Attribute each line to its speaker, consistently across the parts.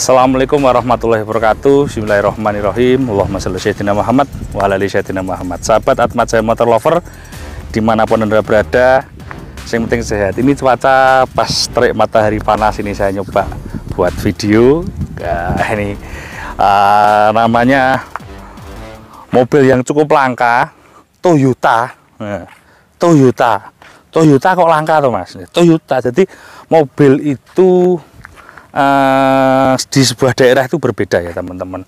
Speaker 1: Assalamualaikum warahmatullahi wabarakatuh. Bismillahirrahmanirrahim. Allahumma sholli sayyidina Muhammad wa ala ali sayyidina Muhammad. Sahabat Atmat Jaya Motor Lover dimanapun Anda berada, yang penting sehat. Ini cuaca pas terik matahari panas ini saya nyoba buat video. Ini namanya mobil yang cukup langka, Toyota. Toyota kok langka tuh Mas? Toyota. Jadi mobil itu di sebuah daerah itu berbeda ya teman-teman.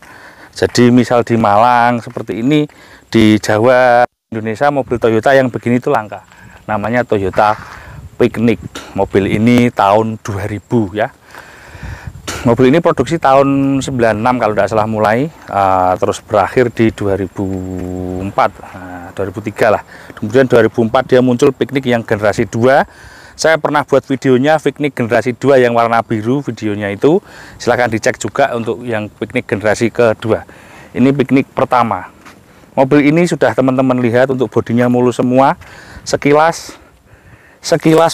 Speaker 1: Jadi misal di Malang seperti ini, di Jawa, Indonesia mobil Toyota yang begini itu langka. Namanya Toyota Picnic. Mobil ini tahun 2000 ya. Mobil ini produksi tahun 96 kalau tidak salah mulai, terus berakhir di 2004, 2003 lah. Kemudian 2004 dia muncul Picnic yang generasi 2. Saya pernah buat videonya Picnic generasi 2 yang warna biru, videonya itu silahkan dicek juga untuk yang Picnic generasi kedua. Ini Picnic pertama. Mobil ini sudah teman-teman lihat untuk bodinya mulus semua. Sekilas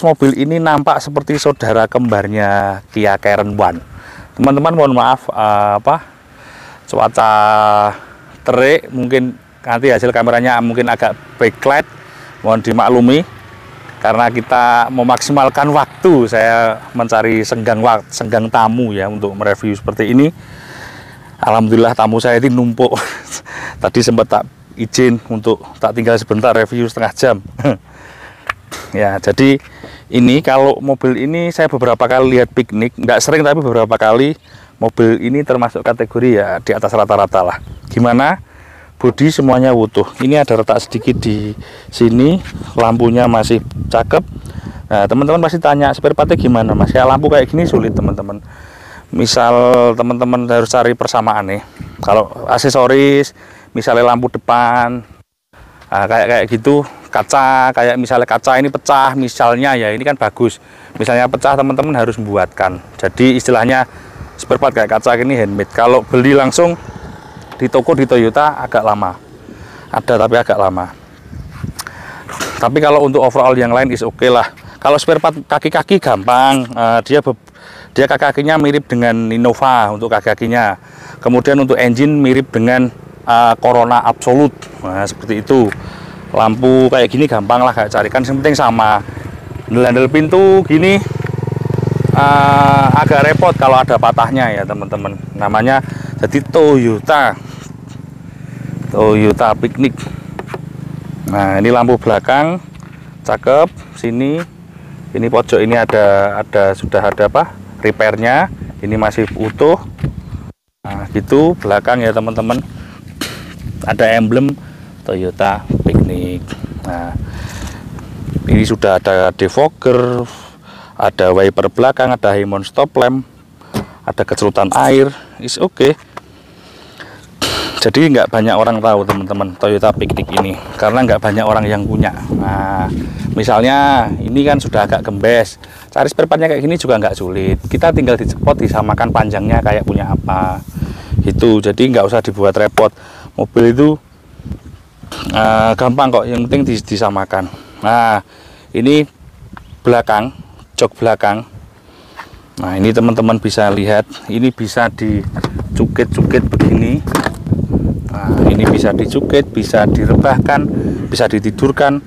Speaker 1: mobil ini nampak seperti saudara kembarnya Kia Carens One. Teman-teman mohon maaf cuaca terik, mungkin nanti hasil kameranya mungkin agak backlight, mohon dimaklumi. Karena kita memaksimalkan waktu, saya mencari senggang tamu ya untuk mereview seperti ini. Alhamdulillah tamu saya ini numpuk. Tadi sempat tak izin untuk tak tinggal sebentar review setengah jam. Ya, jadi ini kalau mobil ini saya beberapa kali lihat Picnic, nggak sering tapi beberapa kali. Mobil ini termasuk kategori ya di atas rata-rata lah. Gimana? Bodi semuanya utuh. Ini ada retak sedikit di sini, lampunya masih cakep. Nah, teman-teman pasti tanya spare partnya gimana Mas? Ya lampu kayak gini sulit teman-teman. Misal teman-teman harus cari persamaan nih. Kalau aksesoris, misalnya lampu depan, kayak gitu, kaca, kayak misalnya kaca ini pecah, misalnya ya ini kan bagus. Misalnya pecah teman-teman harus membuatkan. Jadi istilahnya spare part kayak kaca ini handmade. Kalau beli langsung di toko di Toyota agak lama, ada tapi agak lama. Tapi kalau untuk overall yang lain is oke lah. Kalau spare part kaki-kaki gampang, dia kaki-kakinya mirip dengan Innova untuk kaki-kakinya. Kemudian untuk engine mirip dengan Corona Absolute, nah, seperti itu. Lampu kayak gini gampang lah kayak carikan, yang penting sama. Handle pintu gini agak repot kalau ada patahnya ya teman-teman. Namanya jadi Toyota Picnic. Nah, ini lampu belakang cakep. Sini ini pojok ini sudah ada repairnya. Ini masih utuh. Nah, gitu belakang ya teman-teman. Ada emblem Toyota Picnic. Nah, ini sudah ada defogger, ada wiper belakang, ada high stop lamp, ada kecerutan air, is oke. Jadi nggak banyak orang tahu teman-teman Toyota Picnic ini, karena nggak banyak orang yang punya. Nah, misalnya ini kan sudah agak gembes, cari spare partnya kayak gini juga nggak sulit. Kita tinggal dicepot, disamakan panjangnya kayak punya apa, gitu. Jadi nggak usah dibuat repot. Mobil itu gampang kok, yang penting disamakan. Nah, ini belakang, jok belakang. Nah, ini teman-teman bisa lihat, ini bisa dicukit-cukit begini. Nah, ini bisa dicukit, bisa direbahkan, bisa ditidurkan.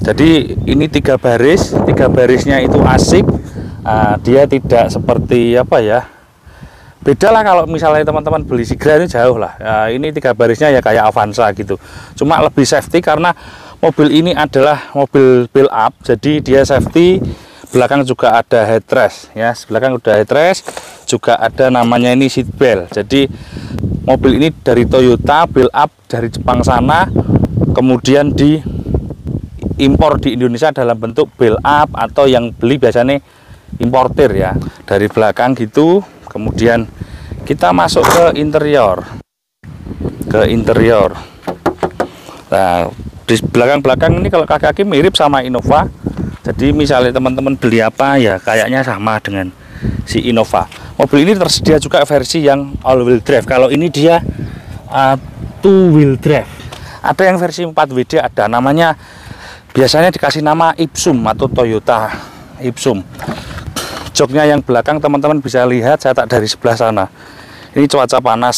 Speaker 1: Jadi ini tiga barisnya itu asik. Dia tidak seperti apa ya, beda lah kalau misalnya teman-teman beli Sigra ini jauh lah. Ini tiga barisnya ya kayak Avanza gitu, cuma lebih safety karena mobil ini adalah mobil build up, jadi dia safety. Belakang juga ada headrest ya, belakang udah headrest, juga ada namanya ini seat belt. Jadi mobil ini dari Toyota build up dari Jepang sana, kemudian diimpor di Indonesia dalam bentuk build up, atau yang beli biasanya importir ya. Dari belakang gitu, kemudian kita masuk ke interior. Nah, di belakang ini kalau kaki-kaki mirip sama Innova. Jadi misalnya teman-teman beli apa ya kayaknya sama dengan si Innova. Mobil ini tersedia juga versi yang all wheel drive. Kalau ini dia two wheel drive. Ada yang versi 4WD, ada namanya, biasanya dikasih nama Ipsum atau Toyota Ipsum. joknya yang belakang teman-teman bisa lihat, saya tak dari sebelah sana. Ini cuaca panas,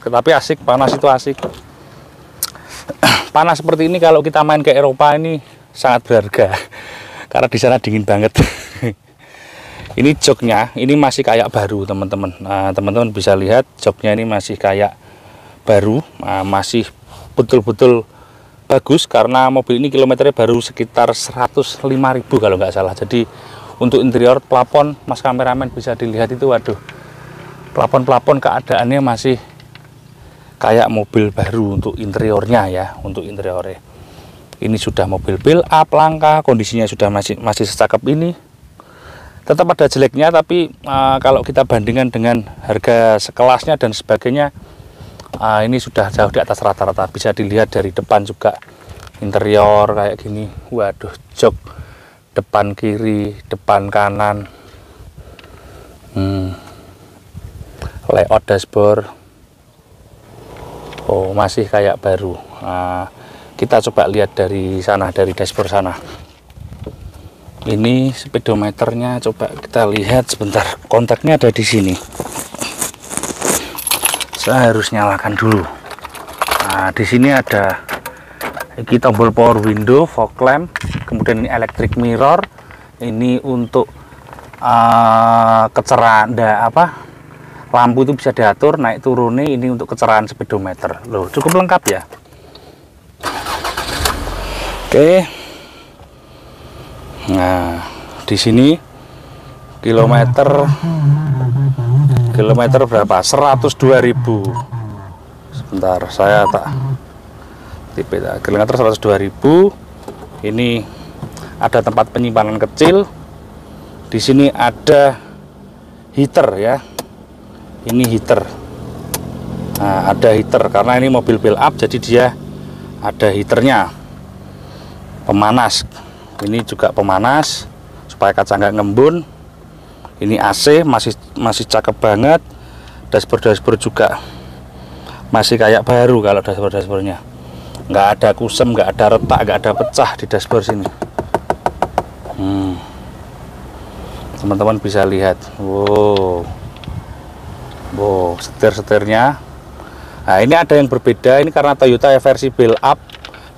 Speaker 1: tapi asik, panas itu asik. Panas seperti ini kalau kita main ke Eropa ini sangat berharga, karena di sana dingin banget. Ini joknya, ini masih kayak baru teman-teman. Nah, teman-teman bisa lihat joknya ini masih kayak baru, masih betul-betul bagus, karena mobil ini kilometernya baru sekitar 105.000 kalau nggak salah. Jadi untuk interior plafon, mas kameramen bisa dilihat itu, waduh, plafon-plafon keadaannya masih kayak mobil baru untuk interiornya ya, untuk interiornya. Ini sudah mobil build up langka, kondisinya sudah masih secakep ini. Tetap ada jeleknya, tapi kalau kita bandingkan dengan harga sekelasnya dan sebagainya, ini sudah jauh di atas rata-rata. Bisa dilihat dari depan juga, interior kayak gini. Waduh, jok depan kiri, depan kanan, layout dashboard, oh masih kayak baru. Kita coba lihat dari sana, dari dashboard sana. Ini speedometernya, coba kita lihat sebentar. Kontaknya ada di sini. Saya harus nyalakan dulu. Nah, di sini ada ini tombol power window, fog lamp, kemudian ini electric mirror. Ini untuk kecerahan, lampu itu bisa diatur naik turun. Ini untuk kecerahan speedometer. Loh, cukup lengkap ya. Oke. Nah, di sini kilometer berapa? 102.000. Sebentar, saya tak tipe kilometer 102.000. Ini ada tempat penyimpanan kecil. Di sini ada heater ya. Ini heater. Nah, ada heater karena ini mobil build up, jadi dia ada heaternya. Pemanas. Ini juga pemanas supaya kaca nggak ngembun. Ini AC masih cakep banget. Dashboard juga masih kayak baru kalau dashboardnya. Nggak ada kusem, nggak ada retak, nggak ada pecah di dashboard sini. Teman-teman bisa lihat. Wow, setir-setirnya. Nah, ini ada yang berbeda. Ini karena Toyota versi build up,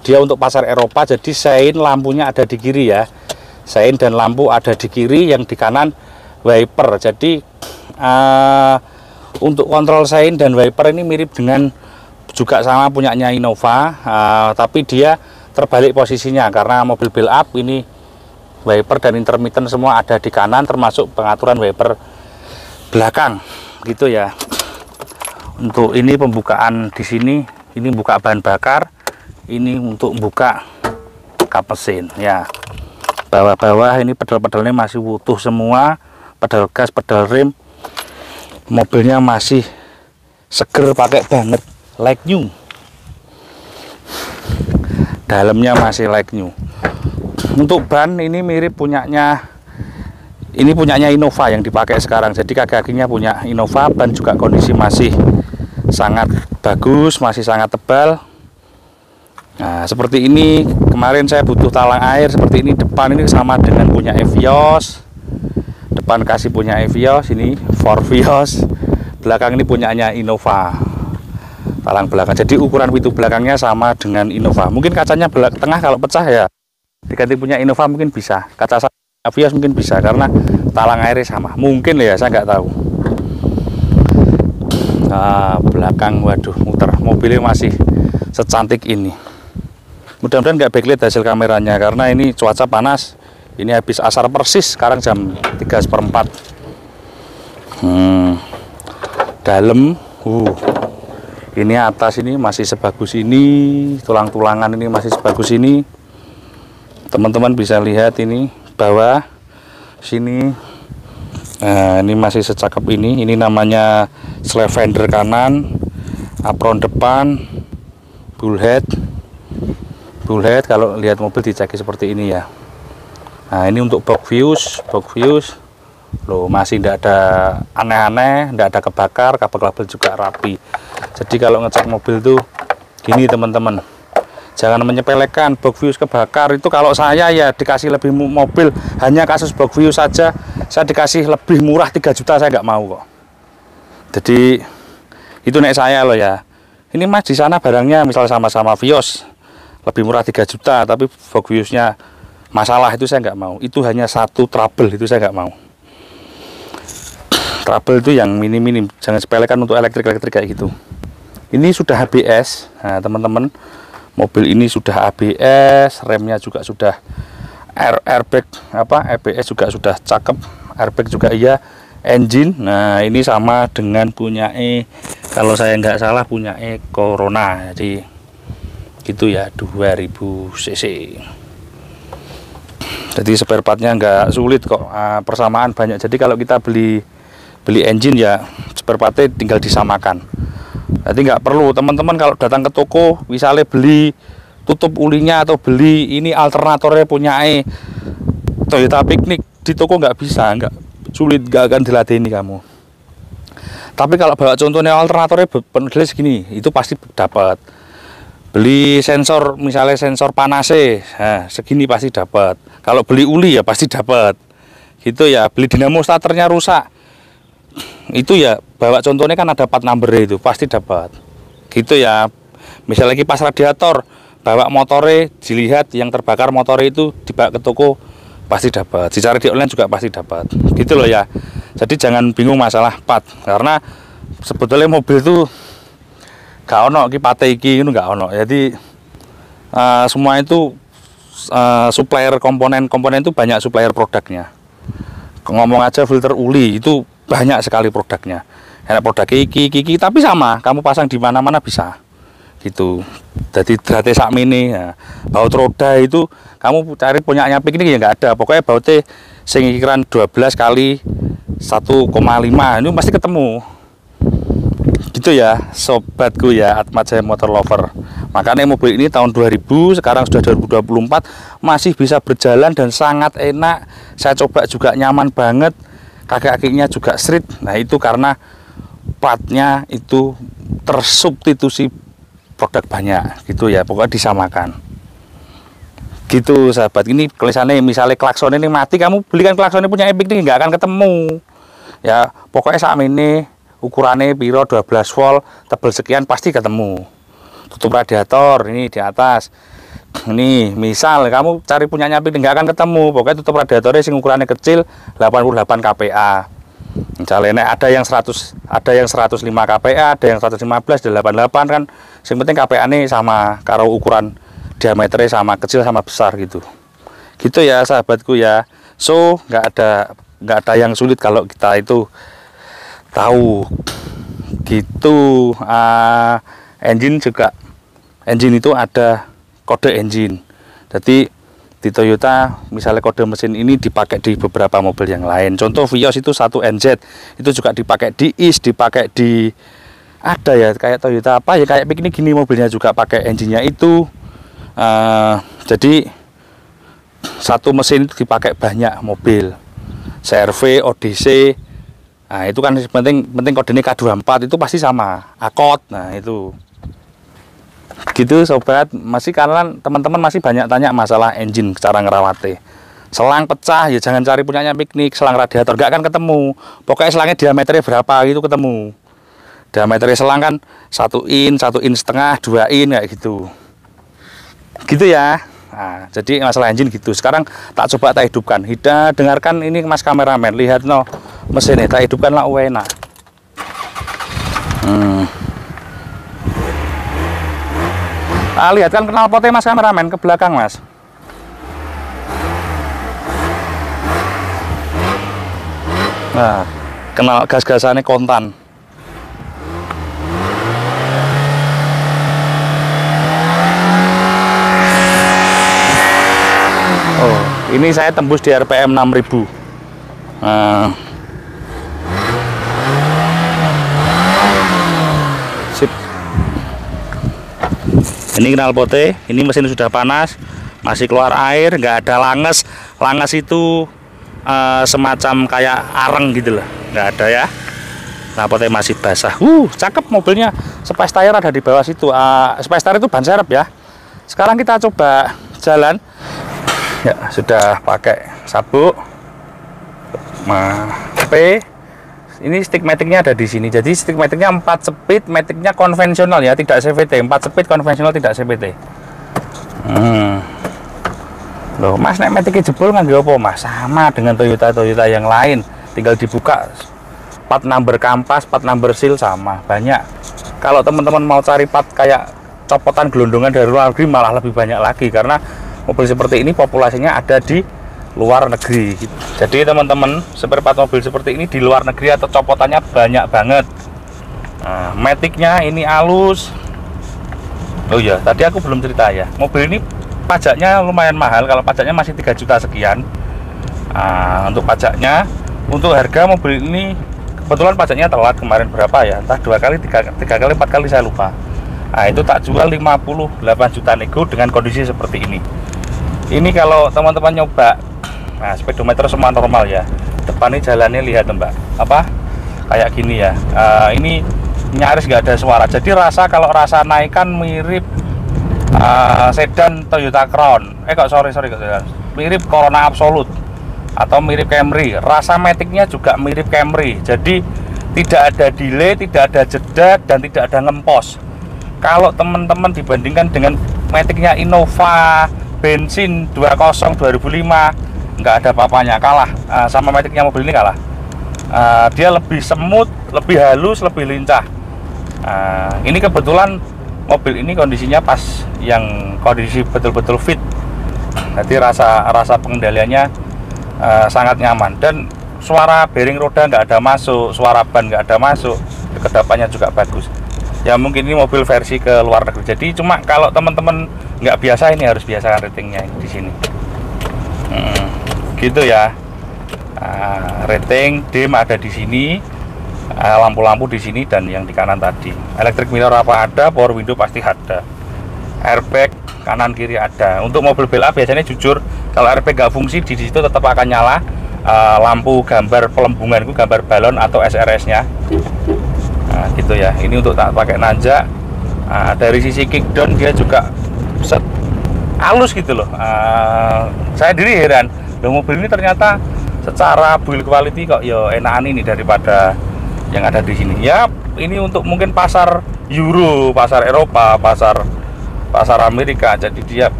Speaker 1: dia untuk pasar Eropa, jadi sein lampunya ada di kiri ya. Sein dan lampu ada di kiri, yang di kanan wiper. Jadi untuk kontrol sein dan wiper ini mirip dengan juga sama punyanya Innova, tapi dia terbalik posisinya karena mobil build up ini wiper dan intermittent semua ada di kanan, termasuk pengaturan wiper belakang gitu ya. Untuk ini pembukaan di sini, ini buka bahan bakar. Ini untuk buka kap mesin ya. Bawah-bawah ini pedal-pedalnya masih utuh semua, pedal gas, pedal rem. Mobilnya masih seger, pakai banget, like new. Dalamnya masih like new. Untuk ban ini mirip punyanya, ini punyanya Innova yang dipakai sekarang. Jadi kaki-kakinya punya Innova, ban juga kondisi masih sangat bagus, masih sangat tebal. Nah, seperti ini kemarin saya butuh talang air seperti ini. Depan ini sama dengan punya Evios, depan kasih punya Evios, ini Ford Vios. Belakang ini punyanya Innova, talang belakang. Jadi ukuran pintu belakangnya sama dengan Innova. Mungkin kacanya tengah kalau pecah ya diganti punya Innova, mungkin bisa. Kaca Vios mungkin bisa karena talang airnya sama. Mungkin ya, saya nggak tahu. Nah, belakang, waduh, muter. Mobilnya masih secantik ini. Mudah-mudahan nggak backlight hasil kameranya karena ini cuaca panas. Ini habis asar persis, sekarang jam 3:04. Dalam, ini atas ini masih sebagus ini, tulang-tulangan ini masih sebagus ini. Teman-teman bisa lihat ini bawah sini. Nah, ini masih secakep ini. Ini namanya slave fender kanan, apron depan, bullhead kalau lihat mobil diceki seperti ini ya. Nah, ini untuk box views loh, masih tidak ada aneh-aneh, tidak ada kebakar, kabel-kabel juga rapi. Jadi kalau ngecek mobil tuh gini teman-teman, jangan menyepelekan box views kebakar. Itu kalau saya ya dikasih lebih mobil hanya kasus box views saja Saya dikasih lebih murah 3 juta saya nggak mau kok. Jadi itu nek saya loh ya. Ini Mas di sana barangnya misal sama-sama Vios lebih murah 3 juta, tapi box Viosnya masalah, itu saya nggak mau. Itu hanya satu trouble, itu saya nggak mau. Trouble itu yang minim-minim, jangan sepelekan untuk elektrik kayak gitu. Ini sudah ABS. Nah teman-teman, mobil ini sudah ABS, remnya juga sudah airbag, ABS juga sudah cakep, airbag juga iya, engine. Nah ini sama dengan punya kalau saya nggak salah punya Corona, jadi gitu ya, 2000 cc. Jadi spare partnya nggak sulit kok, persamaan banyak. Jadi kalau kita beli engine ya spare partnya tinggal disamakan. Jadi nggak perlu teman-teman kalau datang ke toko misalnya beli tutup ulinya atau beli ini alternatornya punya Toyota Picnic, di toko nggak bisa, nggak sulit, nggak akan diladeni kamu. Tapi kalau bawa contohnya alternatornya penulis gini, itu pasti dapat. Beli sensor, misalnya sensor panasnya, nah, segini pasti dapat. Kalau beli uli ya pasti dapat. Gitu ya. Beli dinamo starternya rusak, itu ya bawa contohnya kan ada part number itu pasti dapat. Gitu ya. Misalnya kipas radiator, bawa motornya dilihat yang terbakar motornya itu dibawa ke toko pasti dapat. Dicari di online juga pasti dapat. Gitu loh ya. Jadi jangan bingung masalah part, karena sebetulnya mobil itu gak ono ki pate iki itu gak ono. Jadi semua itu supplier komponen itu banyak supplier produknya. Ngomong aja filter uli itu banyak sekali produknya. Enak produk iki tapi sama, kamu pasang di mana-mana bisa. Gitu. Jadi gratis sak mini. Nah, baut roda itu kamu cari punyanya Picnic ya nggak ada. Pokoknya bautnya sing ukuran 12 kali 1,5 ini pasti ketemu. Gitu ya sobatku ya, Atmat Jaya Motor Lover. Makanya mobil ini tahun 2000, sekarang sudah 2024 masih bisa berjalan dan sangat enak. Saya coba juga nyaman banget, kaki-kakinya juga street. Nah itu karena platnya itu tersubstitusi produk banyak gitu ya, pokoknya disamakan. Gitu sahabat, ini tulisannya misalnya klakson ini mati, kamu belikan klaksonnya punya Picnic nggak akan ketemu. Ya pokoknya saat ini ukurannya piro 12 volt tebel sekian pasti ketemu. Tutup radiator ini di atas. Ini misal kamu cari punyanya Picnic nggak akan ketemu. Pokoknya tutup radiatornya sing ukurannya kecil 88 kPa. Misalnya ada yang 100, ada yang 105 kPa, ada yang 115, 88 kan. Yang penting kPa ini sama, karo ukuran diameternya sama, kecil sama besar gitu. Gitu ya sahabatku ya. So nggak ada yang sulit kalau kita itu tahu gitu. Engine itu ada kode engine. Jadi di Toyota misalnya kode mesin ini dipakai di beberapa mobil yang lain. Contoh Vios itu 1NZ itu juga dipakai di IS, dipakai di ada ya kayak Toyota apa ya kayak Picnic gini mobilnya juga pakai engine-nya itu. Jadi satu mesin itu dipakai banyak mobil. CRV, ODC, nah itu kan penting kodenya K24 itu pasti sama, Akot. Nah itu gitu sobat. Masih karena teman-teman masih banyak tanya masalah engine, cara ngerawatnya. Selang pecah ya jangan cari punyanya Picnic, selang radiator gak akan ketemu. Pokoknya selangnya diameternya berapa itu ketemu. Diameternya selang kan 1 in, 1,5 in, 2 in kayak gitu. Gitu ya. Nah, jadi masalah engine gitu. Sekarang tak coba tak hidupkan. Dengarkan ini Mas kameramen, lihat no mesinnya, tak hidupkan lah enak. Nah, lihat kan knalpotnya Mas kameramen ke belakang Mas. Nah, kenal gas-gasannya kontan. Oh, ini saya tembus di RPM 6000. Sip. Ini knalpotnya, ini mesin sudah panas, masih keluar air, nggak ada langes. Langes itu semacam kayak areng gitu loh, nggak ada ya. Knalpotnya masih basah. Cakep mobilnya. Space tire ada di bawah situ. Space tire itu ban serep ya. Sekarang kita coba jalan. Ya sudah pakai sabuk. Nah, P ini stick maticnya ada di sini. Jadi stick maticnya 4 speed, maticnya konvensional ya, tidak CVT. 4 speed konvensional, tidak CVT. Loh, Mas, nek maticnya jebol nggak apa, Mas? Sama dengan Toyota yang lain. Tinggal dibuka 4 number kampas, 4 number seal sama. Banyak. Kalau teman-teman mau cari part kayak copotan gelondongan dari luar negeri malah lebih banyak lagi, karena mobil seperti ini populasinya ada di luar negeri. Jadi teman-teman, spare part mobil seperti ini di luar negeri atau copotannya banyak banget. Nah, maticnya ini halus. Oh iya, tadi aku belum cerita ya, mobil ini pajaknya lumayan mahal. Kalau pajaknya masih 3 juta sekian. Nah, untuk pajaknya, untuk harga mobil ini kebetulan pajaknya telat kemarin berapa ya, entah 2 kali, 3 kali, 4 kali saya lupa. Nah, itu tak jual 58 juta nego dengan kondisi seperti ini. Ini kalau teman-teman nyoba, nah speedometer semua normal ya, depan ini jalannya lihat Mbak, apa kayak gini ya. Ini nyaris nggak ada suara. Jadi kalau rasa naikan mirip sedan Toyota Crown, mirip Corona Absolute atau mirip Camry. Rasa maticnya juga mirip Camry. Jadi tidak ada delay, tidak ada jeda, dan tidak ada ngempos. Kalau teman-teman dibandingkan dengan maticnya Innova bensin 20 2005, nggak ada apa-apanya, kalah sama maticnya mobil ini, kalah. Dia lebih semut, lebih halus, lebih lincah. Ini kebetulan mobil ini kondisinya pas yang kondisi betul-betul fit. Jadi rasa pengendaliannya sangat nyaman, dan suara bearing roda nggak ada masuk, suara ban nggak ada masuk, kedepannya juga bagus. Ya mungkin ini mobil versi ke luar negeri. Jadi cuma kalau teman-teman nggak biasa, ini harus biasakan ratingnya di sini. Gitu ya. Rating dim ada di sini, lampu-lampu di sini, dan yang di kanan tadi. Electric mirror apa ada, power window pasti ada. Airbag kanan kiri ada. Untuk mobil BLA biasanya jujur, kalau airbag nggak fungsi di situ tetap akan nyala. Lampu gambar pelembungan itu gambar balon atau SRS-nya. Nah, gitu ya. Ini untuk tak pakai nanjak. Dari sisi kickdown dia juga halus gitu loh. Saya diri heran, loh, mobil ini ternyata secara build quality kok ya enakan ini daripada yang ada di sini. Ya, ini untuk mungkin pasar Euro, pasar Eropa, pasar Amerika. Jadi dia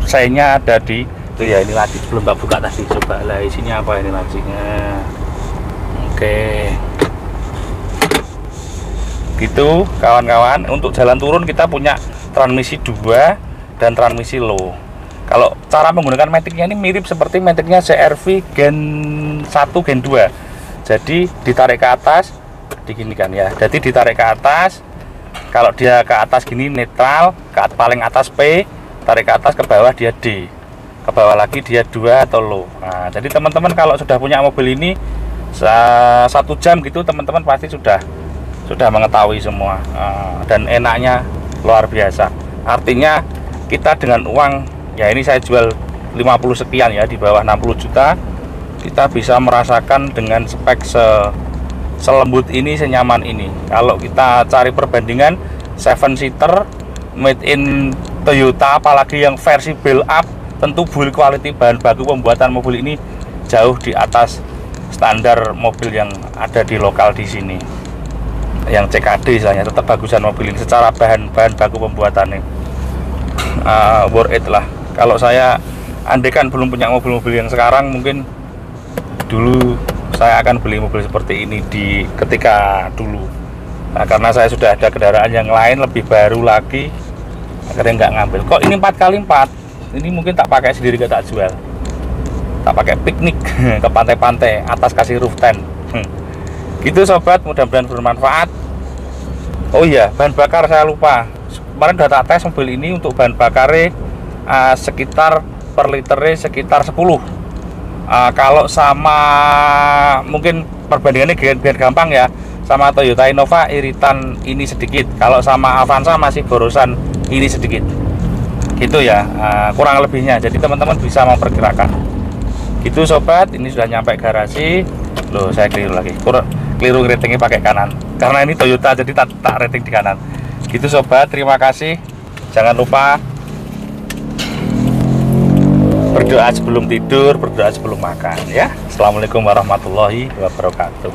Speaker 1: saingnya ada di itu ya. Ini laci belum tak buka tadi. Coba lah isinya apa ini lacinya. Oke. Gitu kawan-kawan. Untuk jalan turun kita punya transmisi 2 dan transmisi low. Kalau cara menggunakan maticnya ini mirip seperti maticnya CR-V Gen 1 Gen 2. Jadi ditarik ke atas, diginikan ya. Jadi ditarik ke atas. Kalau dia ke atas gini netral, ke paling atas P, tarik ke atas, ke bawah dia D. Ke bawah lagi dia 2 atau low. Nah, jadi teman-teman kalau sudah punya mobil ini 1 jam gitu, teman-teman pasti sudah mengetahui semua. Dan enaknya luar biasa. Artinya kita dengan uang ya ini saya jual 50 sekian ya, di bawah 60 juta kita bisa merasakan dengan spek selembut ini, senyaman ini. Kalau kita cari perbandingan 7-seater made in Toyota, apalagi yang versi build up, tentu build quality bahan baku pembuatan mobil ini jauh di atas standar mobil yang ada di lokal di sini. Yang CKD misalnya, tetap bagusan mobil ini secara bahan baku pembuatannya. Worth it lah. Kalau saya andaikan belum punya mobil-mobil yang sekarang, mungkin dulu saya akan beli mobil seperti ini ketika dulu. Nah, karena saya sudah ada kendaraan yang lain lebih baru lagi, akhirnya nggak ngambil. Kok ini 4x4? Ini mungkin tak pakai sendiri, gak tak jual. Tak pakai piknik ke pantai-pantai, atas kasih roof tent. Gitu sobat, mudah-mudahan bermanfaat. Oh iya, bahan bakar saya lupa. Kemarin udah tak tes mobil ini, untuk bahan bakarnya sekitar per liternya sekitar 10. Kalau sama, mungkin perbandingannya biar gampang ya, sama Toyota Innova iritan ini sedikit, kalau sama Avanza masih borosan ini sedikit. Gitu ya, kurang lebihnya. Jadi teman-teman bisa memperkirakan. Gitu sobat, ini sudah nyampe garasi. Loh, saya keliru lagi, keliru ratingnya pakai kanan, karena ini Toyota jadi tak rating di kanan. Gitu sobat, terima kasih. Jangan lupa berdoa sebelum tidur, berdoa sebelum makan ya. Assalamualaikum warahmatullahi wabarakatuh.